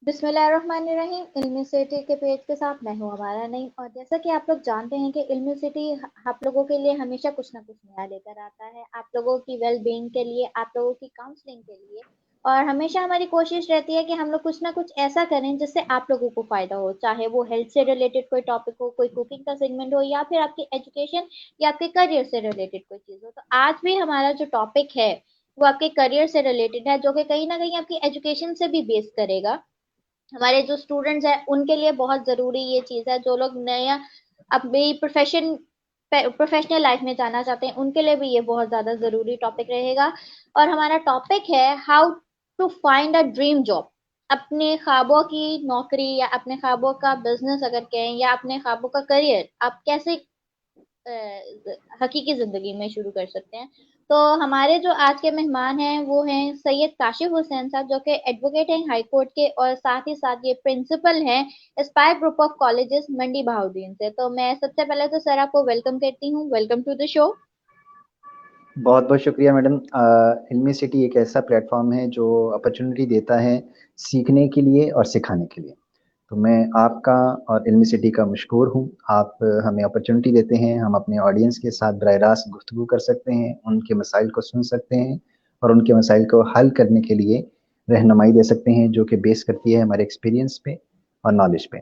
बिस्मिल्लाहिर्रहमानिर्रहीम। इल्मी सिटी के पेज के साथ मैं हूँ हमारा नईम। और जैसा कि आप लोग जानते हैं कि इल्मी सिटी आप लोगों के लिए हमेशा कुछ ना कुछ नया लेकर आता है, आप लोगों की वेल बीइंग के लिए, आप लोगों की काउंसलिंग के लिए। और हमेशा हमारी कोशिश रहती है कि हम लोग कुछ ना कुछ ऐसा करें जिससे आप लोगों को फायदा हो, चाहे वो हेल्थ से रिलेटेड कोई टॉपिक हो, कोई कुकिंग का सेगमेंट हो, या फिर आपकी एजुकेशन या आपके करियर से रिलेटेड कोई चीज़ हो। तो आज भी हमारा जो टॉपिक है वो आपके करियर से रिलेटेड है, जो कि कहीं ना कहीं आपकी एजुकेशन से भी बेस करेगा। हमारे जो स्टूडेंट्स हैं उनके लिए बहुत ज़रूरी ये चीज़ है। जो लोग नया अपनी प्रोफेशनल लाइफ में जाना चाहते हैं उनके लिए भी ये बहुत ज़्यादा ज़रूरी टॉपिक रहेगा। और हमारा टॉपिक है how to find a dream job. अपने ख्वाबों की नौकरी या अपने ख्वाबों का बिजनेस अगर कहें, या अपने ख्वाबों का करियर आप कैसे हकीकी जिंदगी में शुरू कर सकते हैं। तो हमारे जो आज के मेहमान हैं वो हैं सैयद काशिफ हुसैन साहब, जो कि एडवोकेट हैं हाई कोर्ट के, और साथ ही साथ ये प्रिंसिपल हैं एस्पायर ग्रुप ऑफ कॉलेजेस मंडी बहाउद्दीन से। तो मैं सबसे पहले तो सर आपको वेलकम करती हूँ, वेलकम टू द शो। बहुत बहुत शुक्रिया मैडम। इल्मी सिटी एक ऐसा प्लेटफॉर्म है जो अपॉर्चुनिटी देता है सीखने के लिए और सिखाने के लिए। तो मैं आपका और इल्मी सिटी का मशकूर हूँ। आप हमें अपॉर्चुनिटी देते हैं, हम अपने ऑडियंस के साथ बराह रास्त गुफ्तगू कर सकते हैं, उनके मसाइल को सुन सकते हैं और उनके मसाइल को हल करने के लिए रहनुमाई दे सकते हैं, जो कि बेस करती है हमारे एक्सपीरियंस पे और नॉलेज पे।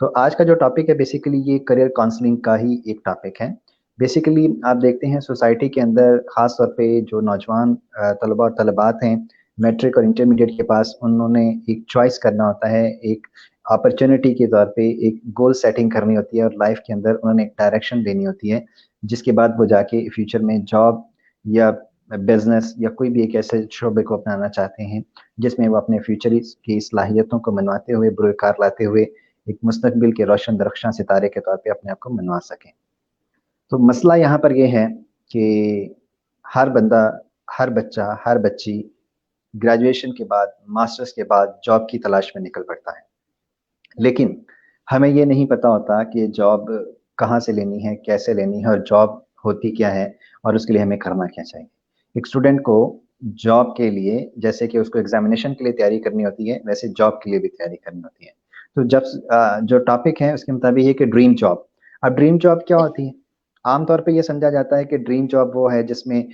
तो आज का जो टॉपिक है बेसिकली ये करियर काउंसलिंग का ही एक टॉपिक है। बेसिकली आप देखते हैं सोसाइटी के अंदर ख़ास तौर पे जो नौजवान तलबा और तलबात हैं मैट्रिक और इंटरमीडिएट के पास, उन्होंने एक चॉइस करना होता है, एक अपॉर्चुनिटी के तौर पे एक गोल सेटिंग करनी होती है और लाइफ के अंदर उन्होंने एक डायरेक्शन देनी होती है, जिसके बाद वो जाके फ्यूचर में जॉब या बिजनेस या कोई भी एक ऐसे शोबे को अपनाना चाहते हैं जिसमें वो अपने फ्यूचर की सलाहियतों को मनवाते हुए, बुरकार लाते हुए एक मुस्तकबिल के रोशन दरख्शां सितारे के तौर पे अपने आप को मनवा सकें। तो मसला यहाँ पर यह है कि हर बंदा, हर बच्चा, हर बच्ची ग्रेजुएशन के बाद, मास्टर्स के बाद जॉब की तलाश में निकल पड़ता है। लेकिन हमें ये नहीं पता होता कि जॉब कहाँ से लेनी है, कैसे लेनी है और जॉब होती क्या है और उसके लिए हमें करना क्या चाहिए। एक स्टूडेंट को जॉब के लिए जैसे कि उसको एग्जामिनेशन के लिए तैयारी करनी होती है, वैसे जॉब के लिए भी तैयारी करनी होती है। तो जब जो टॉपिक है उसके मुताबिक है कि ड्रीम जॉब। अब ड्रीम जॉब क्या होती है? आमतौर पे ये समझा जाता है कि ड्रीम जॉब वो है जिसमें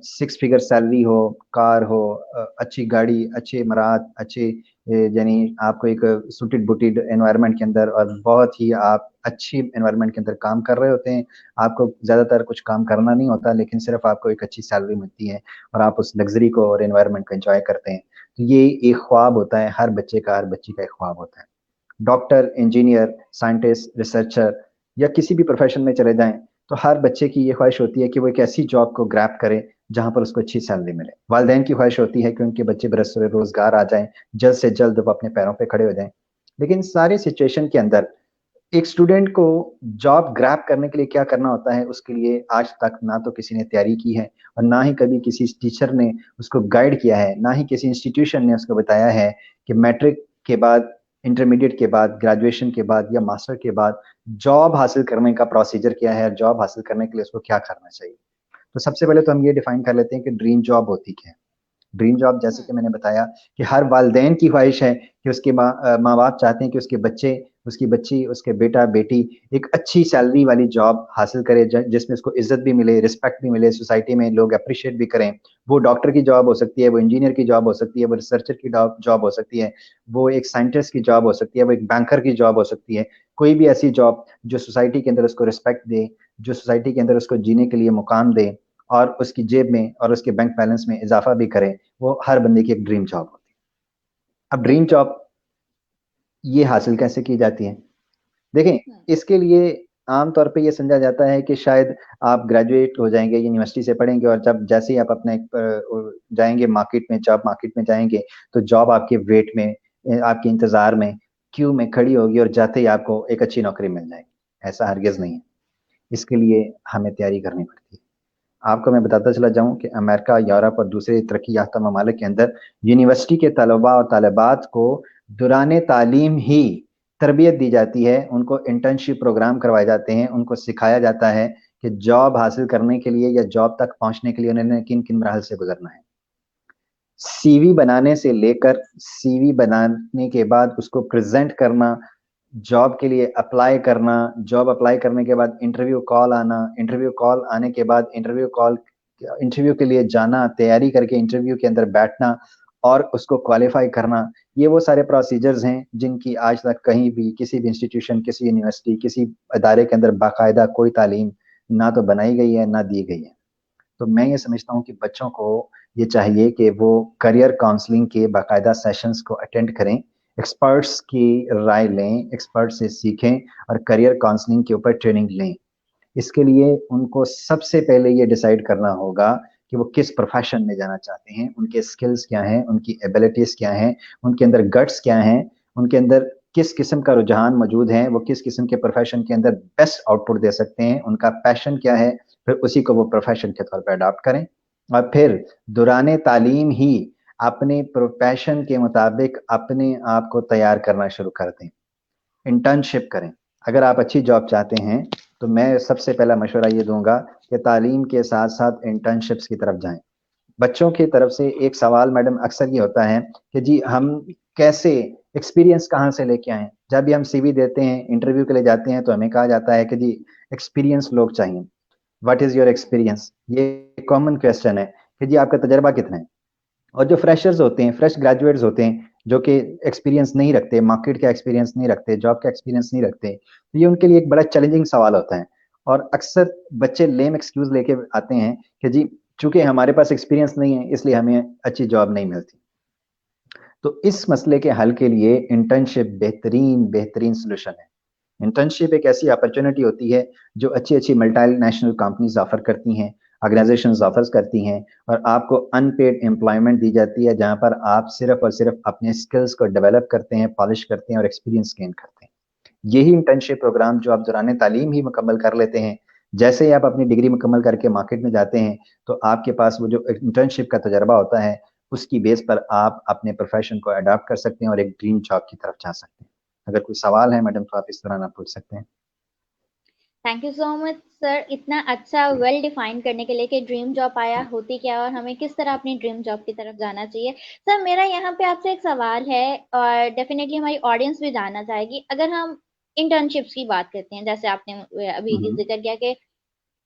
6 फिगर सैलरी हो, कार हो, अच्छी गाड़ी, अच्छे इमारात, अच्छे यानी आपको एक सूटेड बूटेड एनवायरनमेंट के अंदर और बहुत ही आप अच्छी एनवायरनमेंट के अंदर काम कर रहे होते हैं। आपको ज़्यादातर कुछ काम करना नहीं होता, लेकिन सिर्फ आपको एक अच्छी सैलरी मिलती है और आप उस लग्जरी को और एनवायरनमेंट को एंजॉय करते हैं। तो ये एक ख्वाब होता है, हर बच्चे का, हर बच्ची का एक ख्वाब होता है। डॉक्टर, इंजीनियर, साइंटिस्ट, रिसर्चर या किसी भी प्रोफेशन में चले जाएं, तो हर बच्चे की ये ख्वाहिश होती है कि वो एक ऐसी जॉब को ग्रैब करे जहां पर उसको अच्छी सैलरी मिले। वालिदैन की ख्वाहिश होती है कि उनके बच्चे बरसरे रोजगार आ जाएं, जल्द से जल्द वो अपने पैरों पे खड़े हो जाएं। लेकिन सारी सिचुएशन के अंदर एक स्टूडेंट को जॉब ग्रैब करने के लिए क्या करना होता है, उसके लिए आज तक ना तो किसी ने तैयारी की है और ना ही कभी किसी टीचर ने उसको गाइड किया है, ना ही किसी इंस्टीट्यूशन ने उसको बताया है कि मैट्रिक के बाद, इंटरमीडिएट के बाद, ग्रेजुएशन के बाद या मास्टर के बाद जॉब हासिल करने का प्रोसीजर क्या है और जॉब हासिल करने के लिए उसको क्या करना चाहिए। तो सबसे पहले तो हम ये डिफाइन कर लेते हैं कि ड्रीम जॉब होती क्या है। ड्रीम जॉब जैसे कि मैंने बताया कि हर वालदेन की ख्वाहिश है कि उसके माँ बाप चाहते हैं कि उसके बच्चे, उसकी बच्ची, उसके बेटा बेटी एक अच्छी सैलरी वाली जॉब हासिल करे, जिसमें उसको इज्जत भी मिले, रिस्पेक्ट भी मिले, सोसाइटी में लोग अप्रिशिएट भी करें। वो डॉक्टर की जॉब हो सकती है, वो इंजीनियर की जॉब हो सकती है, वो रिसर्चर की जॉब हो सकती है, वो एक साइंटिस्ट की जॉब हो सकती है, वो एक बैंकर की जॉब हो सकती है। कोई भी ऐसी जॉब जो सोसाइटी के अंदर उसको रिस्पेक्ट दे, जो सोसाइटी के अंदर उसको जीने के लिए मुकाम दे और उसकी जेब में और उसके बैंक बैलेंस में इजाफा भी करे, वो हर बंदे की एक ड्रीम जॉब होती है। अब ड्रीम जॉब ये हासिल कैसे की जाती है? देखें, इसके लिए आमतौर पे ये समझा जाता है कि शायद आप ग्रेजुएट हो जाएंगे, यूनिवर्सिटी से पढ़ेंगे और जब जैसे ही आप अपने जाएंगे मार्केट में, जॉब मार्केट में जाएंगे, तो जॉब आपके वेट में, आपके इंतजार में, क्यू में खड़ी होगी और जाते ही आपको एक अच्छी नौकरी मिल जाएगी। ऐसा हरगिज नहीं है। इसके लिए हमें तैयारी करनी पड़ती है। आपको मैं बताता चला जाऊं कि अमेरिका, यूरोप और दूसरे तरक्की याफ्ता ममालिक के अंदर यूनिवर्सिटी के तलबा और तालिबात को दौरान तालीम ही तरबियत दी जाती है, उनको इंटर्नशिप प्रोग्राम करवाए जाते हैं, उनको सिखाया जाता है कि जॉब हासिल करने के लिए या जॉब तक पहुंचने के लिए उन्होंने किन किन मराहल से गुजरना है। सीवी बनाने से लेकर सीवी बनाने के बाद उसको प्रेजेंट करना, जॉब के लिए अप्लाई करना, जॉब अप्लाई करने के बाद इंटरव्यू कॉल आना, इंटरव्यू कॉल आने के बाद इंटरव्यू के लिए जाना, तैयारी करके इंटरव्यू के अंदर बैठना और उसको क्वालिफाई करना, ये वो सारे प्रोसीजर्स हैं जिनकी आज तक कहीं भी किसी भी इंस्टीट्यूशन, किसी यूनिवर्सिटी, किसी इदारे के अंदर बाकायदा कोई तालीम ना तो बनाई गई है ना दी गई है। तो मैं ये समझता हूँ कि बच्चों को ये चाहिए कि वो करियर काउंसलिंग के बाकायदा सेशंस को अटेंड करें, एक्सपर्ट्स की राय लें, एक्सपर्ट से सीखें और करियर काउंसलिंग के ऊपर ट्रेनिंग लें। इसके लिए उनको सबसे पहले ये डिसाइड करना होगा कि वो किस प्रोफेशन में जाना चाहते हैं, उनके स्किल्स क्या हैं, उनकी एबिलिटीज क्या हैं, उनके अंदर गट्स क्या हैं, उनके अंदर किस किस्म का रुझान मौजूद है, वो किस किस्म के प्रोफेशन के अंदर बेस्ट आउटपुट दे सकते हैं, उनका पैशन क्या है, फिर उसी को वो प्रोफेशन के तौर पर अडॉप्ट करें और फिर दौरान तालीम ही अपने प्रोफेशन के मुताबिक अपने आप को तैयार करना शुरू कर दें। इंटर्नशिप करें। अगर आप अच्छी जॉब चाहते हैं तो मैं सबसे पहला मशवरा ये दूंगा कि तालीम के साथ साथ इंटर्नशिप्स की तरफ जाएं। बच्चों की तरफ से एक सवाल मैडम अक्सर ये होता है कि जी हम कैसे एक्सपीरियंस कहाँ से लेके आए। जब भी हम सीवी देते हैं, इंटरव्यू के लिए जाते हैं, तो हमें कहा जाता है कि जी एक्सपीरियंस लोग चाहिए, व्हाट इज योर एक्सपीरियंस, ये कॉमन क्वेश्चन है कि जी आपका तजर्बा कितना है। और जो फ्रेशर्स होते हैं, फ्रेश ग्रेजुएट्स होते हैं, जो कि एक्सपीरियंस नहीं रखते, मार्केट का एक्सपीरियंस नहीं रखते, जॉब का एक्सपीरियंस नहीं रखते, तो ये उनके लिए एक बड़ा चैलेंजिंग सवाल होता है। और अक्सर बच्चे लेम एक्सक्यूज लेके आते हैं कि जी चूंकि हमारे पास एक्सपीरियंस नहीं है इसलिए हमें अच्छी जॉब नहीं मिलती। तो इस मसले के हल के लिए इंटर्नशिप बेहतरीन बेहतरीन सोल्यूशन है। इंटर्नशिप एक ऐसी अपॉर्चुनिटी होती है जो अच्छी अच्छी मल्टीनेशनल कंपनीज ऑफर करती हैं, ऑर्गेनाइजेशंस ऑफर्स करती हैं और आपको अनपेड एम्प्लॉयमेंट दी जाती है, जहां पर आप सिर्फ और सिर्फ अपने स्किल्स को डेवलप करते हैं, पॉलिश करते हैं और एक्सपीरियंस गेन करते हैं। यही इंटर्नशिप प्रोग्राम जो आप दौरान तालीम ही मुकम्मल कर लेते हैं, जैसे ही आप अपनी डिग्री मुकम्मल करके मार्केट में जाते हैं तो आपके पास वो जो इंटर्नशिप का तजर्बा होता है उसकी बेस पर आप अपने प्रोफेशन को अडॉप्ट कर सकते हैं और एक ड्रीम जॉब की तरफ जा सकते हैं। अगर कोई सवाल है मैडम तो आप इस तरह ना पूछ सकते हैं। Thank you so much sir, इतना अच्छा वेल डिफाइन करने के लिए कि ड्रीम जॉब आया होती क्या और हमें किस तरह अपनी ड्रीम जॉब की तरफ जाना चाहिए। सर मेरा यहाँ पे आपसे एक सवाल है और डेफिनेटली हमारी ऑडियंस भी जानना चाहेगी। अगर हम इंटर्नशिप्स की बात करते हैं, जैसे आपने अभी हम्म, जिक्र किया कि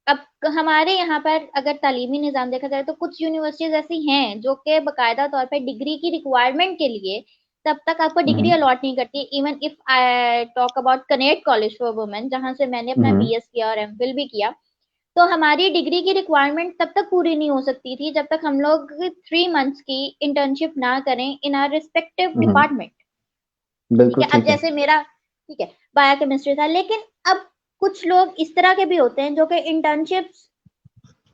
अब हमारे यहाँ पर अगर तालीमी निज़ाम देखा जाए तो कुछ यूनिवर्सिटीज ऐसी हैं जो कि बकायदा तौर पर डिग्री की रिक्वायरमेंट के लिए तब तक आपको डिग्री हम्म, अलॉट नहीं करती। Even if I talk about Kinnaird college for women, जहाँ से मैंने अपना हम्म, बीएस किया और एमफिल भी किया, तो हमारी डिग्री की रिक्वायरमेंट तब तक पूरी नहीं हो सकती थी जब तक हम लोग 3 मंथ्स की इंटर्नशिप ना करें इन आर रिस्पेक्टिव हम्म, डिपार्टमेंट। ठीक बिल्कुल है, अब ठीक है। जैसे मेरा ठीक है बायोकेमिस्ट्री था, लेकिन अब कुछ लोग इस तरह के भी होते हैं जो कि इंटर्नशिप्स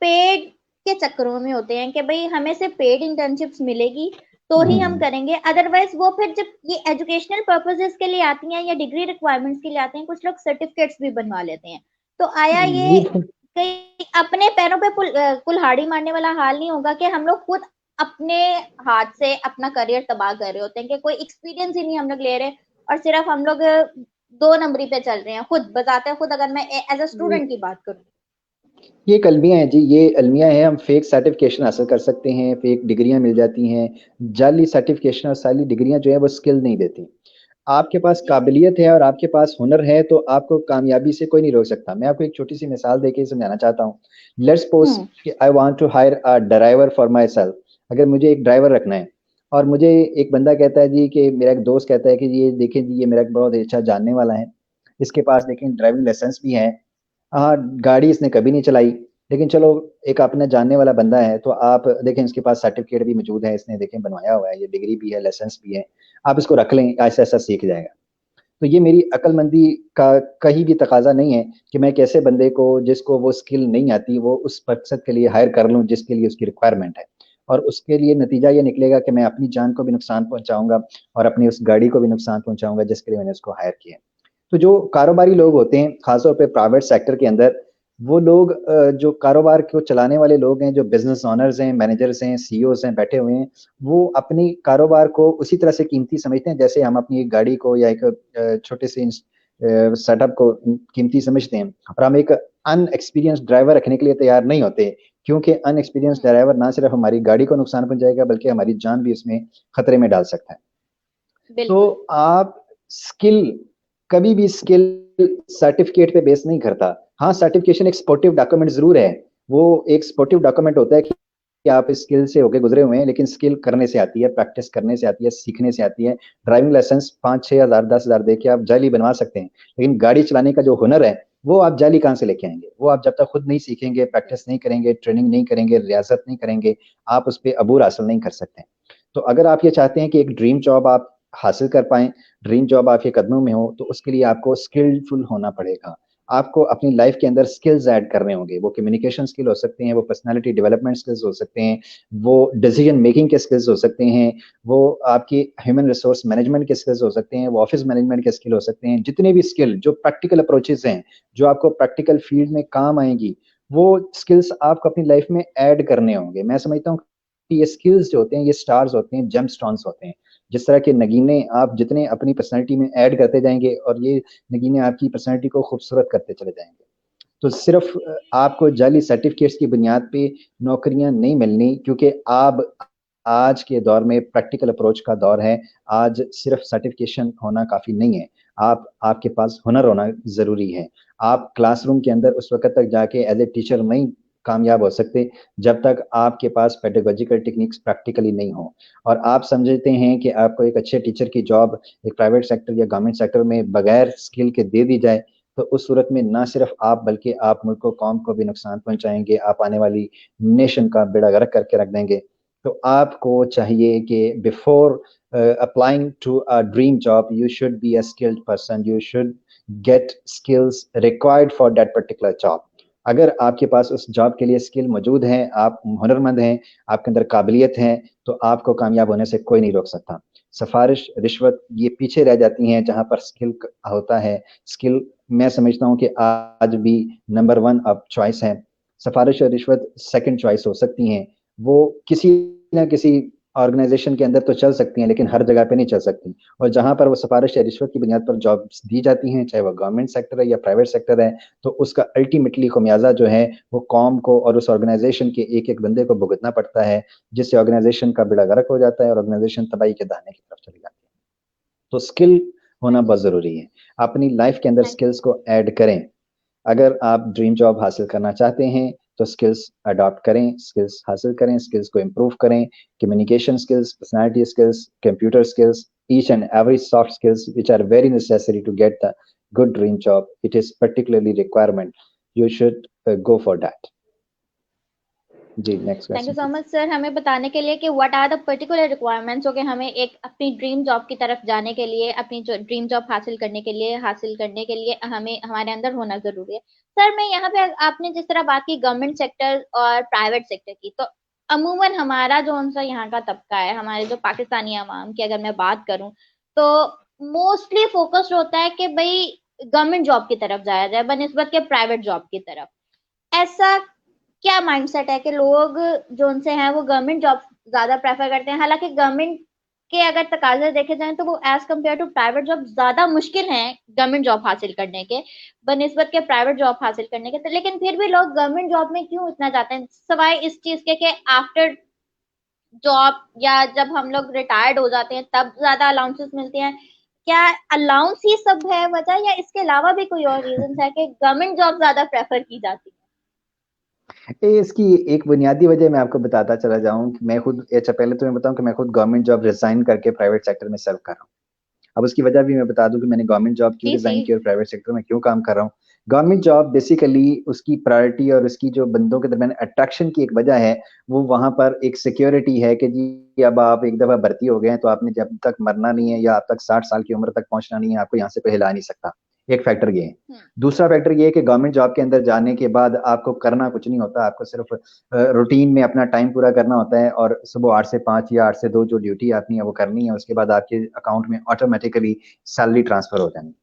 पेड के चक्करों में होते हैं कि भाई हमें सिर्फ पेड इंटर्नशिप्स मिलेगी तो ही हम हम्म, करेंगे, अदरवाइज वो फिर जब ये एजुकेशनल पर्पसेस के लिए आती हैं या डिग्री रिक्वायरमेंट्स के लिए आते हैं, कुछ लोग सर्टिफिकेट्स भी बनवा लेते हैं। तो आया ये ये कहीं अपने पैरों पे कुल्हाड़ी मारने वाला हाल नहीं होगा कि हम लोग खुद अपने हाथ से अपना करियर तबाह कर रहे होते हैं कि कोई एक्सपीरियंस ही नहीं हम लोग ले रहे और सिर्फ हम लोग 2 नंबरी पे चल रहे हैं खुद बताते खुद, अगर मैं एज अ स्टूडेंट की बात करूँ। ये एक अलमिया है जी, ये अलमिया है। हम फेक सर्टिफिकेशन हासिल कर सकते हैं, फेक डिग्रियां मिल जाती हैं। जाली सर्टिफिकेशन और सारी डिग्रियां जो है वो स्किल नहीं देती। आपके पास जी। काबिलियत है और आपके पास हुनर है तो आपको कामयाबी से कोई नहीं रोक सकता। मैं आपको एक छोटी सी मिसाल देके समझाना चाहता हूँ। Let's suppose hmm. कि I want to hire a driver for myself. अगर मुझे एक ड्राइवर रखना है और मुझे एक बंदा कहता है जी, कि मेरा एक दोस्त कहता है कि ये देखें जी ये मेरा एक बहुत अच्छा जानने वाला है, इसके पास देखें ड्राइविंग लाइसेंस भी है, हाँ गाड़ी इसने कभी नहीं चलाई, लेकिन चलो एक अपना जानने वाला बंदा है तो आप देखें इसके पास सर्टिफिकेट भी मौजूद है, इसने देखें बनवाया हुआ है, ये डिग्री भी है, लाइसेंस भी है, आप इसको रख लें, ऐसा ऐसा सीख जाएगा। तो ये मेरी अक्लमंदी का कहीं भी तकाजा नहीं है कि मैं एक ऐसे बंदे को जिसको वो स्किल नहीं आती वो उस मकसद के लिए हायर कर लूं जिसके लिए उसकी रिक्वायरमेंट है, और उसके लिए नतीजा ये निकलेगा कि मैं अपनी जान को भी नुकसान पहुंचाऊंगा और अपनी उस गाड़ी को भी नुकसान पहुंचाऊंगा जिसके लिए मैंने उसको हायर किया। तो जो कारोबारी लोग होते हैं खासतौर पे प्राइवेट सेक्टर के अंदर, वो लोग जो कारोबार को चलाने वाले लोग हैं, जो बिजनेस ओनर्स हैं, मैनेजर्स हैं, सीईओज हैं, बैठे हुए हैं, वो अपनी कारोबार को उसी तरह से कीमती समझते हैं जैसे हम अपनी एक गाड़ी को या एक छोटे से सेटअप को कीमती समझते हैं। और हम एक अनएक्सपीरियंस ड्राइवर रखने के लिए तैयार नहीं होते क्योंकि अनएक्सपीरियंस ड्राइवर ना सिर्फ हमारी गाड़ी को नुकसान पहुंचाएगा बल्कि हमारी जान भी उसमें खतरे में डाल सकता है। तो बिल्कुल। आप स्किल, कभी भी स्किल सर्टिफिकेट पे बेस नहीं करता। हाँ, सर्टिफिकेशन एक सपोर्टिव डॉक्यूमेंट जरूर है, वो एक सपोर्टिव डॉक्यूमेंट होता है कि आप स्किल से होके गुजरे हुए हैं, लेकिन स्किल करने से आती है, प्रैक्टिस करने से आती है, सीखने से आती है। ड्राइविंग लाइसेंस 5-6 हज़ार 10 हज़ार दे के आप जाली बनवा सकते हैं, लेकिन गाड़ी चलाने का जो हुनर है वो आप जाली कहाँ से लेके आएंगे? वो आप जब तक खुद नहीं सीखेंगे, प्रैक्टिस नहीं करेंगे, ट्रेनिंग नहीं करेंगे, रियाजत नहीं करेंगे, आप उस पर अबूर हासिल नहीं कर सकते। तो अगर आप ये चाहते हैं कि एक ड्रीम जॉब आप हासिल कर पाएं, ड्रीम जॉब आपके कदमों में हो, तो उसके लिए आपको स्किलफुल होना पड़ेगा। आपको अपनी लाइफ के अंदर स्किल्स ऐड करने होंगे। वो कम्युनिकेशन स्किल हो सकते हैं, वो पर्सनालिटी डेवलपमेंट स्किल्स हो सकते हैं, वो डिसीजन मेकिंग के स्किल्स हो सकते हैं, वो आपकी ह्यूमन रिसोर्स मैनेजमेंट के स्किल्स हो सकते हैं, वो ऑफिस मैनेजमेंट के स्किल हो सकते हैं। जितने भी स्किल जो प्रैक्टिकल अप्रोचेस हैं, जो आपको प्रैक्टिकल फील्ड में काम आएंगी, वो स्किल्स आपको अपनी लाइफ में ऐड करने होंगे। मैं समझता हूँ कि ये स्किल्स जो होते हैं, ये स्टार्स होते हैं, जेम स्टोन्स होते हैं। जिस तरह के नगीने आप जितने अपनी पर्सनैलिटी में ऐड करते जाएंगे, और ये नगीने आपकी पर्सनैलिटी को खूबसूरत करते चले जाएंगे। तो सिर्फ आपको जाली सर्टिफिकेट्स की बुनियाद पे नौकरियां नहीं मिलनी, क्योंकि आप आज के दौर में प्रैक्टिकल अप्रोच का दौर है। आज सिर्फ सर्टिफिकेशन होना काफी नहीं है, आप आपके पास हुनर होना जरूरी है। आप क्लासरूम के अंदर उस वक्त तक जाके एज ए टीचर नहीं कामयाब हो सकते जब तक आपके पास पेडागोजिकल टेक्निक्स प्रैक्टिकली नहीं हो। और आप समझते हैं कि आपको एक अच्छे टीचर की जॉब एक प्राइवेट सेक्टर या गवर्नमेंट सेक्टर में बगैर स्किल के दे दी जाए, तो उस सूरत में ना सिर्फ आप बल्कि आप मुल्क को, कौम को भी नुकसान पहुंचाएंगे, आप आने वाली नेशन का बेड़ा गर्क करके रख देंगे। तो आपको चाहिए कि before applying to a dream job you should be a skilled person, you should get skills required for that particular job. अगर आपके पास उस जॉब के लिए स्किल मौजूद है, आप हुनरमंद हैं, आपके अंदर काबिलियत है, तो आपको कामयाब होने से कोई नहीं रोक सकता। सिफारिश, रिश्वत ये पीछे रह जाती हैं जहां पर स्किल होता है। स्किल मैं समझता हूँ कि आज भी नंबर वन अब चॉइस है। सिफारिश और रिश्वत सेकंड चॉइस हो सकती हैं। वो किसी ना किसी ऑर्गेनाइजेशन के अंदर तो चल सकती हैं, लेकिन हर जगह पे नहीं चल सकती। और जहां पर वो सिफारिश या रिश्वत की बुनियाद पर जॉब्स दी जाती हैं, चाहे वो गवर्नमेंट सेक्टर है या प्राइवेट सेक्टर है, तो उसका अल्टीमेटली खमियाजा जो है वो कौम को और उस ऑर्गेनाइजेशन के एक एक बंदे को भुगतना पड़ता है, जिससे ऑर्गेनाइजेशन का बेड़ा गर्क हो जाता है और ऑर्गेनाइजेशन तबाही के दाने की तरफ चली जाती है। तो स्किल हाँ होना जी। बहुत जरूरी है। अपनी लाइफ के अंदर हाँ स्किल्स को ऐड करें। अगर आप ड्रीम जॉब हासिल करना चाहते हैं तो स्किल्स अडॉप्ट करें, स्किल्स हासिल करें, स्किल्स को इम्प्रूव करें। Communication skills, personality skills, computer skills, each and every soft skills which are very necessary to get the good dream job, it is particularly requirement, you should go for that. जी, next thank you question so please. Much sir, हमें बताने के लिए कि what are the particular requirements हो गए हमें एक अपनी ड्रीम जॉब की तरफ जाने के लिए, अपनी जो ड्रीम जॉब हासिल करने के लिए हमें हमारे अंदर होना जरूरी है। सर मैं यहाँ पे, आपने जिस तरह बात की गवर्नमेंट सेक्टर और प्राइवेट सेक्टर की, तो अमूमन हमारा जो उनसा यहाँ का तबका है, हमारे जो पाकिस्तानी अवाम की अगर मैं बात करूँ, तो मोस्टली फोकस्ड होता है कि भाई गवर्नमेंट जॉब की तरफ जाया जाए बनिस्बत के प्राइवेट जॉब की तरफ। ऐसा क्या माइंडसेट है कि लोग जो उनसे हैं वो गवर्नमेंट जॉब ज्यादा प्रेफर करते हैं, हालांकि गवर्नमेंट के अगर तकाजे देखे जाएं तो वो as compare to private job ज्यादा मुश्किल हैं गवर्नमेंट जॉब हासिल करने के बनिस्बत के प्राइवेट जॉब हासिल करने के, तो लेकिन फिर भी लोग गवर्नमेंट जॉब में क्यों इतना जाते हैं, सवाए इस चीज के कि आफ्टर जॉब या जब हम लोग रिटायर्ड हो जाते हैं तब ज्यादा अलाउंसेस मिलती हैं? क्या अलाउंस ही सब है वजह, या इसके अलावा भी कोई और रीजन है कि गवर्नमेंट जॉब ज्यादा प्रेफर की जाती इसकी एक बुनियादी वजह मैं आपको बताता चला जाऊं कि मैं खुद, अच्छा पहले तो मैं बताऊं कि मैं खुद गवर्नमेंट जॉब रिजाइन करके प्राइवेट सेक्टर में सर्व कर रहा हूं। अब उसकी वजह भी मैं बता दूं कि मैंने गवर्नमेंट जॉब क्यों है? जी रिजाइन की और प्राइवेट सेक्टर में क्यों काम कर रहा हूँ। गवर्नमेंट जॉब बेसिकली उसकी प्रायोरिटी और उसकी जो बंदों के दरमियान अट्रैक्शन की एक वजह है, वो वहां पर एक सिक्योरिटी है कि जी अब आप एक दफा भर्ती हो गए हैं तो आपने जब तक मरना नहीं है या आप तक 60 साल की उम्र तक पहुंचना नहीं है, आपको यहाँ से कोई हिला नहीं सकता। एक फैक्टर ये है। हम्म। दूसरा फैक्टर ये है कि गवर्नमेंट जॉब के अंदर जाने के बाद आपको करना कुछ नहीं होता, आपको सिर्फ रूटीन में अपना टाइम पूरा करना होता है, और सुबह 8 से 5 या 8 से 2 जो ड्यूटी आपनी है वो करनी है, उसके बाद आपके अकाउंट में ऑटोमेटिकली सैलरी ट्रांसफर हो जानी।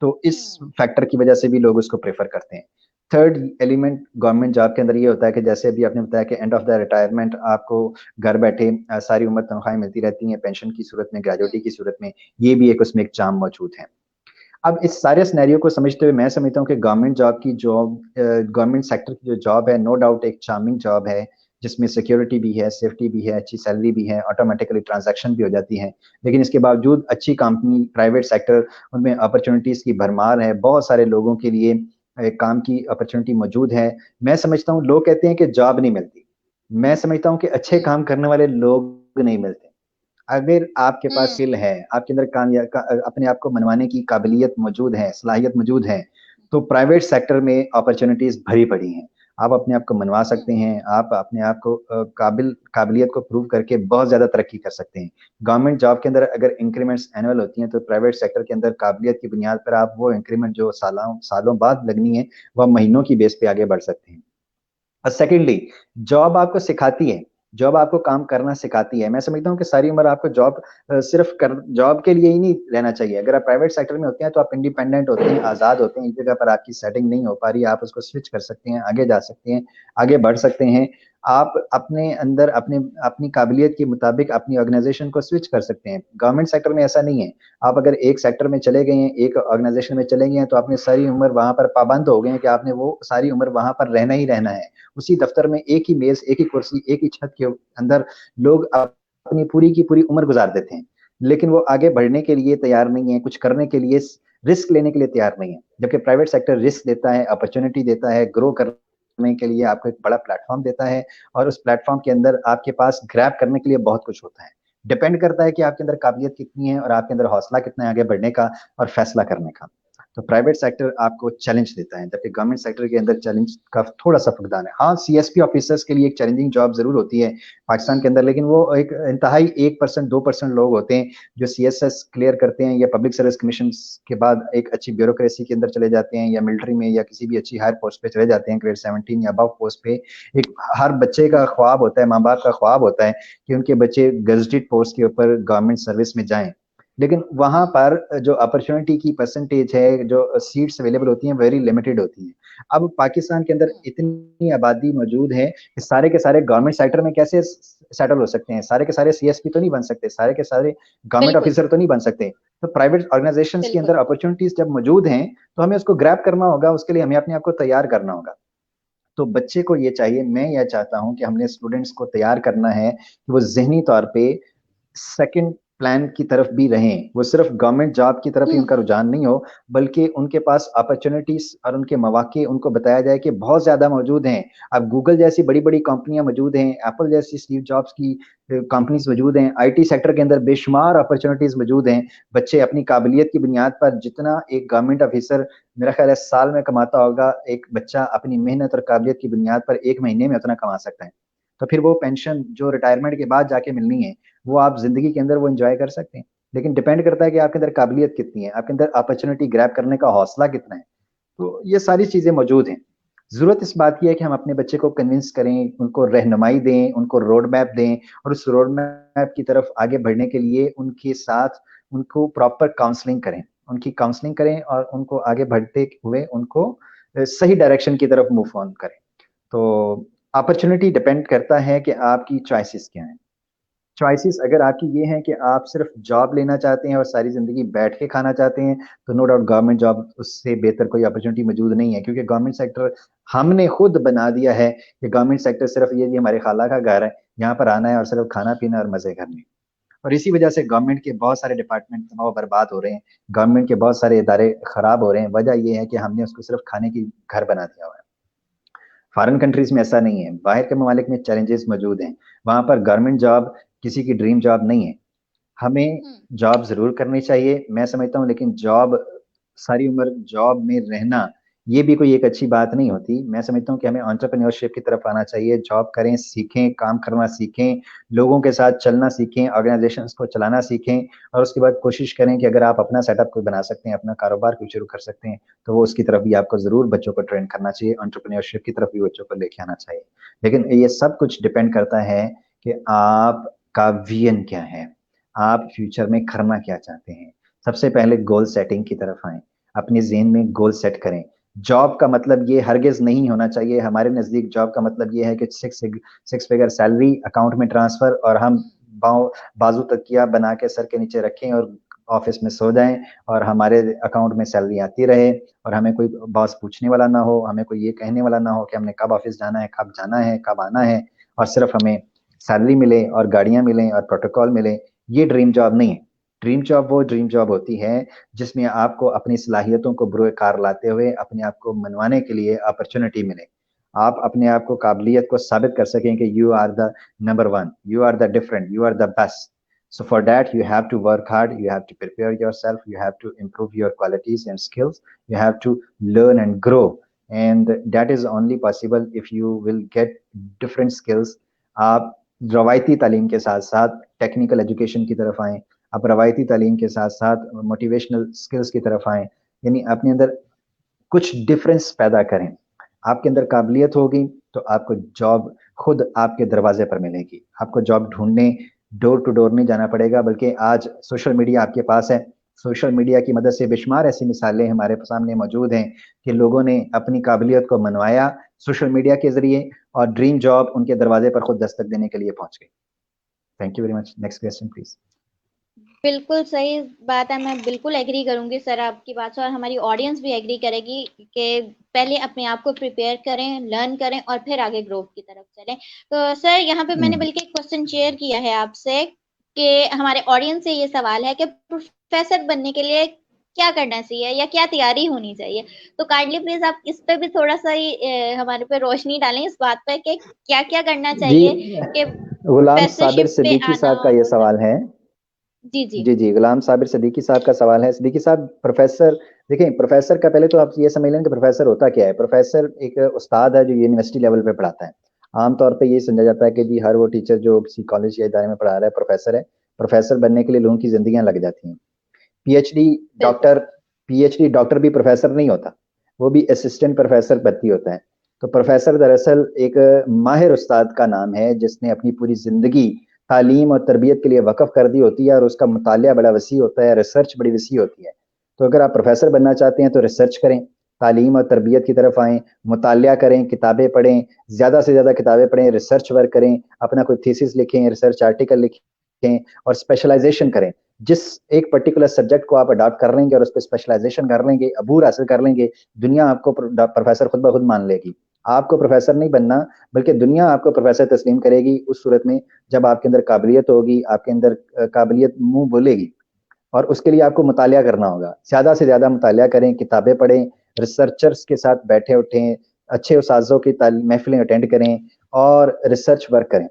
तो इस हम्म। फैक्टर की वजह से भी लोग उसको प्रेफर करते हैं। थर्ड एलिमेंट गवर्नमेंट जॉब के अंदर ये होता है कि जैसे अभी आपने बताया कि एंड ऑफ द रिटायरमेंट आपको घर बैठे सारी उम्र तनख्वाहें मिलती रहती हैं, पेंशन की सूरत में, ग्रेजुटी हम्म। की सूरत में। ये भी एक उसमें एक चाम मौजूद है। अब इस सारे सिनेरियो को समझते हुए मैं समझता हूँ कि गवर्नमेंट सेक्टर की जो जॉब है, नो डाउट एक चार्मिंग जॉब है, जिसमें सिक्योरिटी भी है, सेफ्टी भी है, अच्छी सैलरी भी है, ऑटोमेटिकली ट्रांजैक्शन भी हो जाती है। लेकिन इसके बावजूद अच्छी कंपनी, प्राइवेट सेक्टर, उनमें अपॉर्चुनिटीज की भरमार है, बहुत सारे लोगों के लिए काम की अपॉर्चुनिटी मौजूद है। मैं समझता हूँ, लोग कहते हैं कि जॉब नहीं मिलती, मैं समझता हूँ कि अच्छे हम्म। काम करने वाले लोग नहीं मिलते। अगर आपके पास हम्म। स्किल है, आपके अंदर अपने आप को मनवाने की काबिलियत मौजूद है, सलाहियत मौजूद है, तो प्राइवेट सेक्टर में अपॉर्चुनिटीज भरी पड़ी हैं। आप अपने आप को मनवा सकते हम्म। हैं, आप अपने आप को काबिलियत को प्रूव करके बहुत ज्यादा तरक्की कर सकते हैं। गवर्नमेंट जॉब के अंदर अगर इंक्रीमेंट्स एनुअल होती हैं, तो प्राइवेट सेक्टर के अंदर काबिलियत की बुनियाद पर आप वो इंक्रीमेंट जो सालों सालों बाद लगनी है, वह महीनों की बेस पे आगे बढ़ सकते हैं। और सेकेंडली, जॉब आपको सिखाती है, जॉब आपको काम करना सिखाती है। मैं समझता हूँ कि सारी उम्र आपको सिर्फ कर जॉब के लिए ही नहीं रहना चाहिए। अगर आप प्राइवेट सेक्टर में होते हैं तो आप इंडिपेंडेंट होते हैं, आजाद होते हैं, एक जगह पर आपकी सेटिंग नहीं हो पा रही, आप उसको स्विच कर सकते हैं, आगे जा सकते हैं, आगे बढ़ सकते हैं। आप अपने अंदर अपने अपनी काबिलियत के मुताबिक अपनी ऑर्गेनाइजेशन को स्विच कर सकते हैं। गवर्नमेंट सेक्टर में ऐसा नहीं है। आप अगर एक सेक्टर में चले गए हैं, एक ऑर्गेनाइजेशन में चले गए हैं, तो आपने सारी उम्र वहां पर पाबंद हो गए हैं कि आपने वो सारी उम्र वहां पर रहना ही रहना है। उसी दफ्तर में एक ही मेज, एक ही कुर्सी, एक ही छत के अंदर लोग अपनी पूरी की पूरी उम्र गुजार देते हैं, लेकिन वो आगे बढ़ने के लिए तैयार नहीं है, कुछ करने के लिए, रिस्क लेने के लिए तैयार नहीं है। जबकि प्राइवेट सेक्टर रिस्क देता है, अपॉर्चुनिटी देता है, ग्रो करने के लिए आपको एक बड़ा प्लेटफॉर्म देता है, और उस प्लेटफॉर्म के अंदर आपके पास ग्रैब करने के लिए बहुत कुछ होता है। डिपेंड करता है कि आपके अंदर काबिलियत कितनी है और आपके अंदर हौसला कितना है आगे बढ़ने का और फैसला करने का। तो प्राइवेट सेक्टर आपको चैलेंज देता है, जबकि गवर्नमेंट सेक्टर के अंदर चैलेंज का थोड़ा सा फुकदान है। हाँ, सीएसपी ऑफिसर्स के लिए एक चैलेंजिंग जॉब जरूर होती है पाकिस्तान के हम्म। अंदर, लेकिन वो एक इंतहाई 1% 2% लोग होते हैं जो सीएसएस क्लियर करते हैं या पब्लिक सर्विस कमीशन के बाद एक अच्छी ब्यूरोक्रेसी के अंदर चले जाते हैं, या मिलिट्री में या किसी भी अच्छी हायर पोस्ट पे चले जाते हैं, ग्रेड 17 या अबव पोस्ट पे। एक हर बच्चे का हम्म। ख्वाब होता है, माँ बाप का ख्वाब होता है कि उनके बच्चे गजटेड पोस्ट के ऊपर गवर्नमेंट सर्विस में जाएं। लेकिन वहां हम्म। पर जो अपॉर्चुनिटी की परसेंटेज है, जो सीट्स अवेलेबल होती हैं, वेरी लिमिटेड होती हैं। अब पाकिस्तान के अंदर हम्म। इतनी आबादी मौजूद है कि सारे के सारे गवर्नमेंट सेक्टर में कैसे सेटल हो सकते हैं, सारे के सारे सीएसपी तो नहीं बन सकते, सारे के सारे गवर्नमेंट बिल्कुल। ऑफिसर तो नहीं बन सकते। तो प्राइवेट ऑर्गेनाइजेशंस के अंदर बिल्कुल। अपॉर्चुनिटीज जब मौजूद हैं, तो हमें उसको ग्रैब करना होगा, उसके लिए हमें अपने आप को तैयार करना होगा। तो बच्चे को ये चाहिए, मैं यह चाहता हूं कि हमने स्टूडेंट्स को तैयार करना है कि वो जहनी तौर पे सेकंड प्लान की तरफ भी रहें, वो सिर्फ गवर्नमेंट जॉब की तरफ ही हम्म। उनका रुझान नहीं हो, बल्कि उनके पास अपॉर्चुनिटीज और उनके मौके उनको बताया जाए कि बहुत ज्यादा मौजूद हैं। अब गूगल जैसी बड़ी बड़ी कंपनियां मौजूद हैं, एप्पल जैसी स्टीव जॉब्स की कंपनीज मौजूद हैं, आईटी सेक्टर के अंदर बेशुमार अपॉर्चुनिटीज मौजूद हैं। बच्चे अपनी काबिलियत की बुनियाद पर जितना एक गवर्नमेंट ऑफिसर मेरा ख्याल है साल में कमाता होगा, एक बच्चा अपनी मेहनत और काबिलियत की बुनियाद पर एक महीने में उतना कमा सकता है। तो फिर वो पेंशन जो रिटायरमेंट के बाद जाके मिलनी है, वो आप जिंदगी के अंदर वो एंजॉय कर सकते हैं। लेकिन डिपेंड करता है कि आपके अंदर काबिलियत कितनी है, आपके अंदर अपॉर्चुनिटी ग्रैब करने का हौसला कितना है। तो ये सारी चीजें मौजूद हैं। जरूरत इस बात की है कि हम अपने बच्चे को कन्विंस करें, उनको रहनुमाई दें, उनको रोड मैप दें, और उस रोड मैप की तरफ आगे बढ़ने के लिए उनके साथ उनको प्रॉपर काउंसलिंग करें, उनकी काउंसलिंग करें, और उनको आगे बढ़ते हुए उनको सही डायरेक्शन की तरफ मूव ऑन करें। तो अपॉर्चुनिटी डिपेंड करता है कि आपकी चॉइसेस क्या हैं। चॉइसेस अगर आपकी ये हैं कि आप सिर्फ जॉब लेना चाहते हैं और सारी जिंदगी बैठ के खाना चाहते हैं, तो नो डाउट गवर्नमेंट जॉब उससे बेहतर कोई अपॉर्चुनिटी मौजूद नहीं है, क्योंकि गवर्नमेंट सेक्टर हमने खुद बना दिया है कि गवर्नमेंट सेक्टर सिर्फ ये जी हमारे खाला का घर है, यहाँ पर आना है और सिर्फ खाना पीना और मजे करने। और इसी वजह से गवर्नमेंट के बहुत सारे डिपार्टमेंट तबाह बर्बाद हो रहे हैं, गवर्नमेंट के बहुत सारे इदारे खराब हो रहे हैं। वजह यह है कि हमने उसको सिर्फ खाने की घर बना दिया हुआ है। फॉरेन कंट्रीज में ऐसा नहीं है, बाहर के ममालिक में चैलेंजेस मौजूद हैं, वहां पर गवर्नमेंट जॉब किसी की ड्रीम जॉब नहीं है। हमें हम्म। जॉब जरूर करनी चाहिए, मैं समझता हूँ, लेकिन जॉब सारी उम्र जॉब में रहना ये भी कोई एक अच्छी बात नहीं होती। मैं समझता हूँ कि हमें एंटरप्रेन्योरशिप की तरफ आना चाहिए, जॉब करें, सीखें, काम करना सीखें, लोगों के साथ चलना सीखें, ऑर्गेनाइजेशंस को चलाना सीखें, और उसके बाद कोशिश करें कि अगर आप अपना सेटअप कोई बना सकते हैं, अपना कारोबार कोई शुरू कर सकते हैं, तो वो उसकी तरफ भी आपको जरूर बच्चों को ट्रेन करना चाहिए, एंटरप्रेन्योरशिप की तरफ भी बच्चों को लेके आना चाहिए। लेकिन ये सब कुछ डिपेंड करता है कि आपका विजन क्या है, आप फ्यूचर में करना क्या चाहते हैं। सबसे पहले गोल सेटिंग की तरफ आए, अपने जेहन में गोल सेट करें। जॉब का मतलब ये हरगिज नहीं होना चाहिए, हमारे नजदीक जॉब का मतलब ये है कि सिक्स फिगर सैलरी, अकाउंट में ट्रांसफर, और हम हम्म। बाजू तकिया बना के सर के नीचे रखें और ऑफिस में सो जाएं और हमारे अकाउंट में सैलरी आती रहे और हमें कोई बॉस पूछने वाला ना हो, हमें कोई ये कहने वाला ना हो कि हमने कब ऑफिस जाना है, कब जाना है, कब आना है, और सिर्फ हमें सैलरी मिले और गाड़ियां मिलें और प्रोटोकॉल मिले। ये ड्रीम जॉब नहीं है। ड्रीम जॉब वो ड्रीम जॉब होती है जिसमें आपको अपनी सलाहियतों को बुरे कार लाते हुए अपने आप को मनवाने के लिए अपॉर्चुनिटी मिले। आप अपने आप को काबिलियत को साबित कर सकें कि you are the number one, you are the different, you are the best. So for that, you have to work hard. You have to prepare yourself. You have to improve your qualities and skills. You have to learn and grow. And that is only possible if you will get different skills. आप रवायती तालीम के साथ साथ technical education की तरफ आएं। आप रवायती तालीम के साथ साथ मोटिवेशनल स्किल्स की तरफ आएं। यानी अपने अंदर कुछ डिफरेंस पैदा करें। आपके अंदर काबिलियत होगी तो आपको जॉब खुद आपके दरवाजे पर मिलेगी। आपको जॉब ढूंढने डोर टू डोर नहीं जाना पड़ेगा, बल्कि आज सोशल मीडिया आपके पास है। सोशल मीडिया की मदद से बेशुमार ऐसी मिसालें हमारे सामने मौजूद हैं कि लोगों ने अपनी काबिलियत को मनवाया सोशल मीडिया के जरिए और ड्रीम जॉब उनके दरवाजे पर खुद दस्तक देने के लिए पहुंच गई। Thank you very much. Next question please. बिल्कुल सही बात है, मैं बिल्कुल एग्री करूंगी सर आपकी बात से, और हमारी ऑडियंस भी एग्री करेगी कि पहले अपने आप को प्रिपेयर करें, लर्न करें और फिर आगे ग्रोथ की तरफ चलें। तो सर यहाँ पे मैंने बल्कि एक क्वेश्चन शेयर किया है आपसे कि हमारे ऑडियंस से ये सवाल है कि प्रोफेसर बनने के लिए क्या करना चाहिए या क्या तैयारी होनी चाहिए। तो काइंडली प्लीज आप इस पे भी थोड़ा सा ही हमारे पे रोशनी डालें इस बात पे कि क्या क्या करना जी, चाहिए कि गुलाम साबिर प्रोफेसरशिप पे सिद्दीकी आना साहब का और ये वो सब। सवाल है। जी जी। जी जी, गुलाम साबिर सिद्दीकी साहब का सवाल है। सिद्दीकी साहब, प्रोफेसर, देखें प्रोफेसर का पहले तो आप ये समझ लें कि प्रोफेसर होता क्या है। प्रोफेसर एक उस्ताद है जो यूनिवर्सिटी लेवल पे पढ़ाता है। आमतौर पे ये समझा जाता है कि जी हर वो टीचर जो किसी कॉलेज या इदारे में पढ़ा रहा है प्रोफेसर है। प्रोफेसर बनने के लिए लोगों की जिंदगियां लग जाती हैं। पीएचडी बिल्कुल। डॉक्टर पीएचडी डॉक्टर भी प्रोफेसर नहीं होता, वो भी असिस्टेंट प्रोफेसर भर्ती होता है। तो प्रोफेसर दरअसल एक माहिर उस्ताद का नाम है जिसने अपनी पूरी जिंदगी तालीम और तरबियत के लिए वक्फ कर दी होती है और उसका मुतालिया बड़ा वसी होता है, रिसर्च बड़ी वसी होती है। तो अगर आप प्रोफेसर बनना चाहते हैं तो रिसर्च करें, तालीम और तरबियत की तरफ आएँ, मुतालिया करें, किताबें पढ़ें, ज़्यादा से ज़्यादा किताबें पढ़ें, रिसर्च वर्क करें, अपना कोई थीसिस लिखें, रिसर्च आर्टिकल लिखें और स्पेशलाइजेशन करें। जिस एक पर्टिकुलर सब्जेक्ट को आप अडॉप्ट कर लेंगे और उस पर स्पेशलाइजेशन कर लेंगे, अबूर हासिल कर लेंगे, दुनिया आपको प्रोफेसर खुद ब खुद मान लेगी। आपको प्रोफेसर नहीं बनना, बल्कि दुनिया आपको प्रोफेसर तस्लीम करेगी उस सूरत में जब आपके अंदर काबिलियत होगी, आपके अंदर काबिलियत मुंह बोलेगी। और उसके लिए आपको मुतालिया करना होगा। ज़्यादा से ज़्यादा मुतालिया करें, किताबें पढ़ें, रिसर्चर्स के साथ बैठे उठें, अच्छे उस्ताज़ों की महफिलें अटेंड करें और रिसर्च वर्क करें।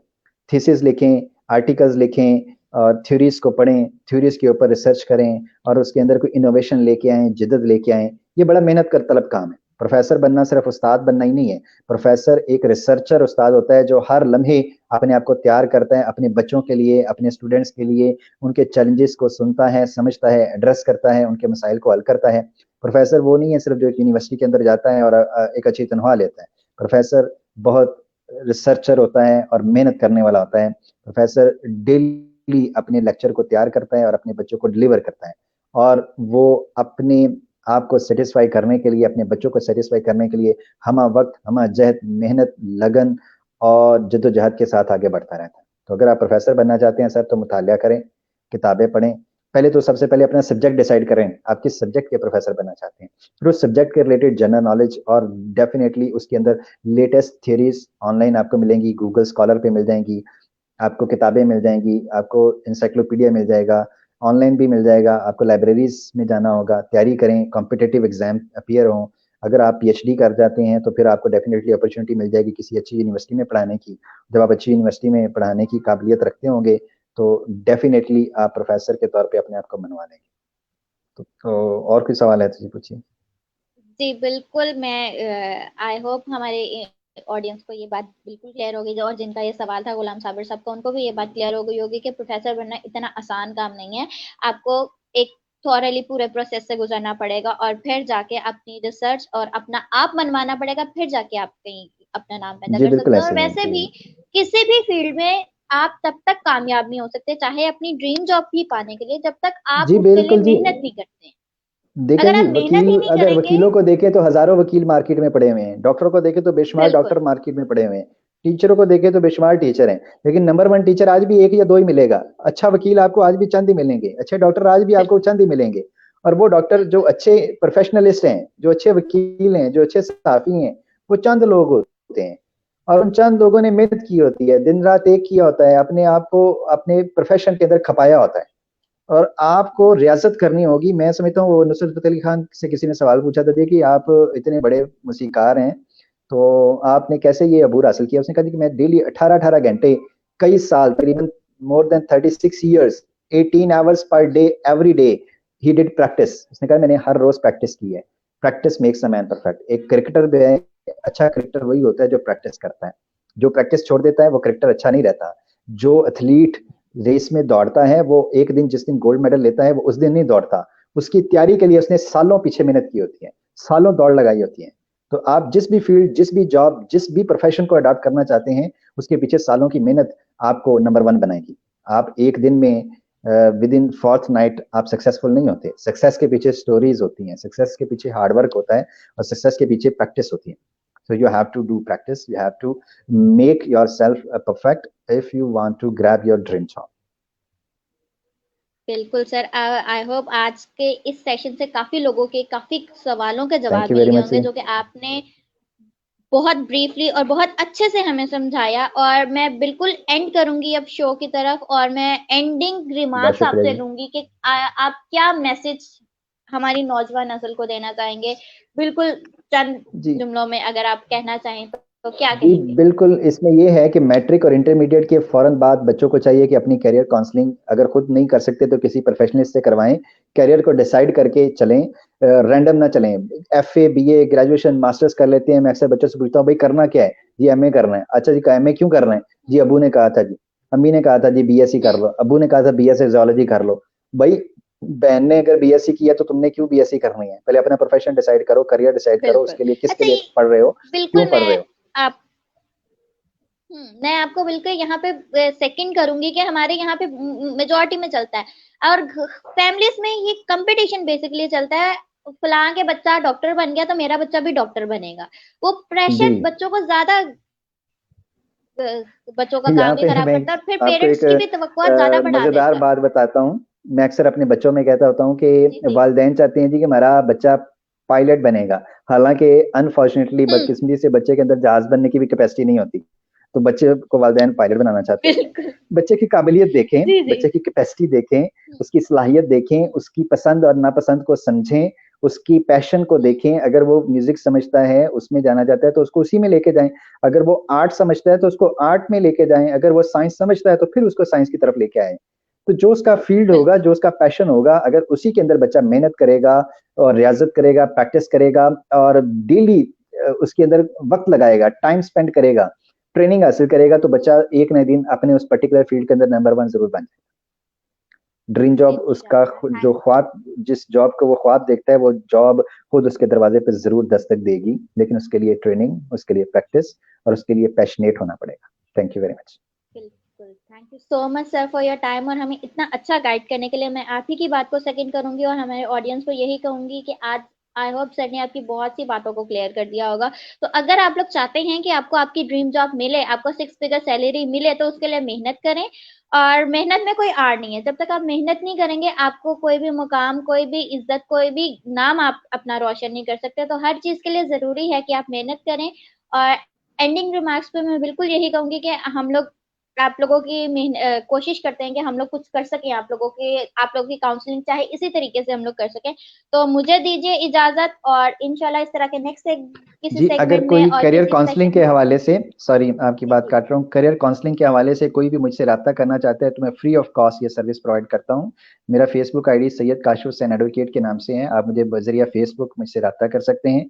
थीसिस लिखें, आर्टिकल्स लिखें और थ्योरीज को पढ़ें, थ्योरीज के ऊपर रिसर्च करें और उसके अंदर कोई इनोवेशन लेके आएँ, जिद्दत लेके आएँ। ये बड़ा मेहनत कर तलब काम है। प्रोफेसर बनना सिर्फ उस्ताद बनना ही नहीं है। प्रोफेसर एक रिसर्चर उस्ताद होता है जो हर लम्हे अपने आप को तैयार करता है अपने बच्चों के लिए, अपने स्टूडेंट्स के लिए, उनके चैलेंजेस को सुनता है, समझता है, एड्रेस करता है, उनके मसाइल को हल करता है। प्रोफेसर वो नहीं है सिर्फ जो यूनिवर्सिटी के अंदर जाता है और एक अच्छी तनख्वाह लेता है। प्रोफेसर बहुत रिसर्चर होता है और मेहनत करने वाला होता है। प्रोफेसर डेली अपने लेक्चर को तैयार करता है और अपने बच्चों को डिलीवर करता है और वो अपने आपको सेटिस्फाई करने के लिए, अपने बच्चों को सेटिस्फाई करने के लिए हम वक्त, हम जहद, मेहनत, लगन और जद्दोजहद के साथ आगे बढ़ता रहता है। तो अगर आप प्रोफेसर बनना चाहते हैं सर तो मुतालिया करें, किताबें पढ़ें। पहले तो सबसे पहले अपना सब्जेक्ट डिसाइड करें, आप किस सब्जेक्ट के प्रोफेसर बनना चाहते हैं। फिर उस सब्जेक्ट के रिलेटेड जनरल नॉलेज और डेफिनेटली उसके अंदर लेटेस्ट थियरीज ऑनलाइन आपको मिलेंगी, गूगल स्कॉलर पे मिल जाएंगी, आपको किताबें मिल जाएंगी, आपको इंसाइक्लोपीडिया मिल जाएगा, ऑनलाइन भी मिल जाएगा। आपको लाइब्रेरीज में जाना होगा, तैयारी करें, कॉम्पिटिटिव एग्जाम अपीयर हों। अगर आप पीएचडी कर जाते हैं तो फिर आपको डेफिनेटली अपॉर्चुनिटी मिल जाएगी किसी अच्छी यूनिवर्सिटी में पढ़ाने की। जब आप अच्छी यूनिवर्सिटी में पढ़ाने की काबिलियत रखते होंगे तो डेफिनेटली आप प्रोफेसर के तौर पे अपने आप को मनवा लेंगे। तो और कोई सवाल है तो जी पूछिए। जी बिल्कुल, मैं आई होप हमारे ऑडियंस को ये बात बिल्कुल क्लियर होगी, और जिनका ये सवाल था गुलाम साबिर साहब का, उनको भी ये बात क्लियर हो गई होगी कि प्रोफेसर बनना इतना आसान काम नहीं है। आपको एक थॉरली पूरे प्रोसेस से गुजरना पड़ेगा और फिर जाके अपनी रिसर्च और अपना आप मनवाना पड़ेगा, फिर जाके आप कहीं अपना नाम पैदा जी कर बिल्कुल सकते हैं। और ऐसे ही है वैसे जी। भी किसी भी फील्ड में आप तब तक कामयाब नहीं हो सकते, चाहे अपनी ड्रीम जॉब भी पाने के लिए, जब तक आप जी उसके लिए बिल्कुल जी। मेहनत नहीं करते हैं। देखें अगर जी, आप मेहनत ही वकील, नहीं अगर करेंगे। वकीलों को देखें तो हजारों वकील मार्केट में पड़े हुए हैं, डॉक्टरों को देखें तो बेशुमार बिल्कुल। डॉक्टर मार्केट में पड़े हुए हैं। टीचरों को देखें तो बेशुमार टीचर हैं, लेकिन नंबर वन टीचर आज भी एक या दो ही मिलेगा। अच्छा वकील आपको आज भी चंद ही मिलेंगे, अच्छे डॉक्टर आज भी आपको चंद ही मिलेंगे। और वो डॉक्टर जो बिल्कुल अच्छे प्रोफेशनलिस्ट हैं, जो अच्छे वकील हैं, जो अच्छे सहाफी हैं, वो चंद लोग होते हैं। और उन चंद लोगों ने मेहनत की होती है, दिन रात एक किया होता है, अपने आप को अपने प्रोफेशन के अंदर खपाया होता है। और आपको रियासत करनी होगी। मैं समझता हूँ वो नुसरत फतेह अली खान से किसी ने सवाल पूछा था जी कि आप इतने बड़े मौसीकार हैं, तो आपने कैसे ये अबूर हासिल किया? उसने कहा जी कि मैं डेली 18-18 घंटे, कई साल, तकरीबन more than 36 years, 18 hours per day, every day he did practice. उसने कहा मैंने हर रोज प्रैक्टिस की है। Practice makes a man perfect. एक क्रिकेटर भी है, अच्छा क्रिकेटर वही होता है जो प्रैक्टिस करता है। जो प्रैक्टिस छोड़ देता है वो क्रिकेटर अच्छा नहीं रहता। जो एथलीट रेस में दौड़ता है वो एक दिन, जिस दिन गोल्ड मेडल लेता है, वो उस दिन नहीं दौड़ता। उसकी तैयारी के लिए उसने सालों पीछे मेहनत की होती है, सालों दौड़ लगाई होती है। तो आप जिस भी फील्ड, जिस भी जॉब, जिस भी प्रोफेशन को अडॉप्ट करना चाहते हैं, उसके पीछे सालों की मेहनत आपको नंबर वन बनाएगी। आप एक दिन में विद इन फोर्थ नाइट आप सक्सेसफुल नहीं होते। सक्सेस के पीछे स्टोरीज होती हैं, सक्सेस के पीछे हार्डवर्क होता है, और सक्सेस के पीछे प्रैक्टिस होती है। So you have to do practice. You have to make yourself perfect if you want to grab your dream job. बिल्कुल सर, आई होप आज के इस सेशन से काफी लोगों के काफी सवालों के Thank जवाब you मिल very गए much. होंगे, जो कि आपने बहुत ब्रीफली और बहुत अच्छे से हमें समझाया। और मैं बिल्कुल एंड करूंगी अब शो की तरफ, और मैं एंडिंग बहुत रिमार्क्स शुक्रिया आपसे जी। लूंगी कि आप क्या मैसेज हमारी नौजवान नस्ल को देना चाहेंगे, बिल्कुल चंद जी जुमलों में अगर आप कहना चाहें तो क्या जी कहेंगे? बिल्कुल, इसमें ये है कि मैट्रिक और इंटरमीडिएट के फौरन बाद बच्चों को चाहिए कि अपनी करियर काउंसलिंग अगर खुद नहीं कर सकते तो किसी प्रोफेशनलिस्ट से करवाएं। करियर को डिसाइड करके चलें, रैंडम ना चलें। एफए, बीए, ग्रेजुएशन, मास्टर्स कर लेते हैं। मैं अक्सर बच्चों से पूछता हूँ भाई करना क्या है? जी एमए करना है। अच्छा जी, एमए क्यों कर रहे हैं? जी अबू ने कहा था जी, अम्मी ने कहा था जी बीएससी कर लो, अबू ने कहा था बीएससी जियोलॉजी कर लो। भाई बहन ने अगर बीएससी किया तो तुमने क्यों बीएससी करनी है? पहले अपना प्रोफेशन डिसाइड करो, करियर डिसाइड करो, बिल्कुल। उसके लिए किसके अच्छा लिए पढ़ रहे हो, क्यों बिल्कुल पढ़ रहे मैं हो। आप मैं आपको बिल्कुल यहाँ पे सेकंड करूंगी कि हमारे यहाँ पे मेजोरिटी में चलता है, और फैमिलीज में ये कंपटीशन बेसिकली चलता है। फलां के बच्चा डॉक्टर बन गया तो मेरा बच्चा भी डॉक्टर बनेगा। वो जी, प्रेशर बच्चों को ज्यादा, बच्चों का यहाँ काम भी पे खराब मैं करता है, और फिर आपको एक पेरेंट्स की भी तवक्कुआत ज्यादा बढ़ा मजेदार देता है। बात बताता हूँ। मैं अक्सर अपने बच्चों में कहता होता हूँ जी कि जी। वालिदैन चाहते हैं जी कि हमारा बच्चा पायलट बनेगा। हालांकि अनफॉर्चुनेटली हम्म। बदकिस्मती से बच्चे के अंदर जहाज बनने की भी कैपेसिटी नहीं होती। तो बच्चे को वालिदैन पायलट बनाना चाहते होते हैं। बिल्कुल। बच्चे की काबिलियत देखें, जी जी। बच्चे की कैपेसिटी देखें, उसकी सलाहियत देखें, उसकी पसंद और नापसंद को समझें, उसकी पैशन को हम्म, देखें। अगर वो म्यूजिक समझता है, उसमें जाना चाहता है, तो उसको उसी में लेके जाएं। अगर वो आर्ट समझता है तो उसको आर्ट में लेके जाएं। अगर वो साइंस समझता है तो फिर उसको साइंस की तरफ लेके आए। तो जो उसका फील्ड होगा, बिल्कुल जो उसका पैशन होगा, अगर उसी के अंदर बच्चा मेहनत करेगा और रियाजत करेगा, प्रैक्टिस करेगा, और डेली उसके अंदर वक्त लगाएगा, टाइम स्पेंड करेगा, ट्रेनिंग हासिल करेगा, तो बच्चा एक न एक दिन अपने उस पर्टिकुलर फील्ड के अंदर नंबर वन जरूर बन जाए। ड्रीम जॉब उसका इंशाल्लाह। जो थैंक ख्वाब, जिस जॉब को वो ख्वाब देखता है, वो जॉब खुद उसके दरवाजे पे जरूर दस्तक देगी। लेकिन उसके लिए ट्रेनिंग, उसके लिए प्रैक्टिस और उसके लिए पैशनेट होना पड़ेगा। Thank you very much. बिल्कुल, thank you so much sir for your time, और हमें इतना अच्छा गाइड करने के लिए। मैं आप ही की बात को सेकंड करूंगी, और हमारे ऑडियंस को यही कहूंगी कि आज आई होप सर ने आपकी बहुत सी बातों को क्लियर कर दिया होगा। तो अगर आप लोग चाहते हैं कि आपको आपकी ड्रीम जॉब मिले, आपको 6 फिगर सैलरी मिले, तो उसके लिए मेहनत करें। और मेहनत में कोई आड़ नहीं है। जब तक आप मेहनत नहीं करेंगे, आपको कोई भी मुकाम, कोई भी इज्जत, कोई भी नाम आप अपना रोशन नहीं कर सकते। तो हर चीज के लिए जरूरी है कि आप मेहनत करें। और एंडिंग रिमार्क्स पे मैं बिल्कुल यही कहूंगी कि हम लोग आप लोगों की कोशिश करते हैं कि हम लोग कुछ कर सकें, आप लोगों की काउंसलिंग चाहे इसी तरीके से हम लोग कर सकें। तो मुझे दीजिए इजाजत, और इंशाल्लाह इस तरह के नेक्स्ट किसी जी, अगर सेगमेंट में कोई और करियर किसी काउंसलिंग सेशन के में। हवाले से, सॉरी आपकी जी बात जी। काट रहा हूँ, करियर काउंसलिंग के हवाले से कोई भी मुझसे रब्ता करना चाहता है तो मैं फ्री ऑफ कॉस्ट ये सर्विस प्रोवाइड करता हूँ। मेरा Facebook ID Syed Kashif Hussain advocate के नाम से है। आप मुझे बजरिया फेसबुक मुझसे रब्ता कर सकते हैं।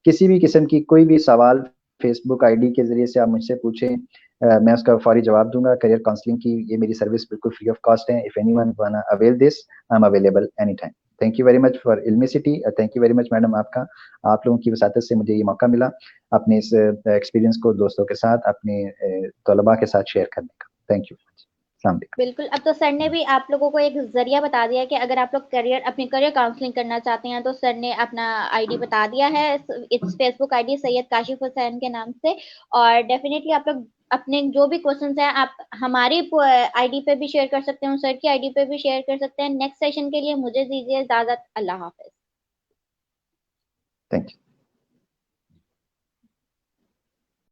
किसी भी किस्म की कोई भी सवाल फेसबुक आईडी के जरिए से आप मुझसे पूछें, मैं उसका फौरी जवाब दूंगा। करियर काउंसलिंग की ये मेरी सर्विस बिल्कुल फ्री ऑफ कॉस्ट है। If anyone wanna avail this, I am available any time. Thank you very much for Ilmi City. Thank you very much madam, आपका, आप लोगों की वसातत से मुझे ये मौका मिला अपने इस एक्सपीरियंस को दोस्तों के साथ, अपने तलबा के साथ शेयर करने का। Thank you. अस्सलाम वालेकुम। बिल्कुल, अब तो सर ने भी आप लोगों को एक जरिया बता दिया कि अगर आप लोग अपनी करियर काउंसलिंग करना चाहते हैं तो सर ने अपना आईडी बता दिया है। It's Facebook ID Syed Kashif Hussain के नाम से। और डेफिनेटली आप लोग अपने जो भी क्वेश्चंस हैं आप हमारी आईडी पे भी शेयर कर सकते हैं, सर की आईडी पे भी शेयर कर सकते हैं। नेक्स्ट सेशन के लिए मुझे दीजिए इजाजत। अल्लाह हाफिज। Thank you.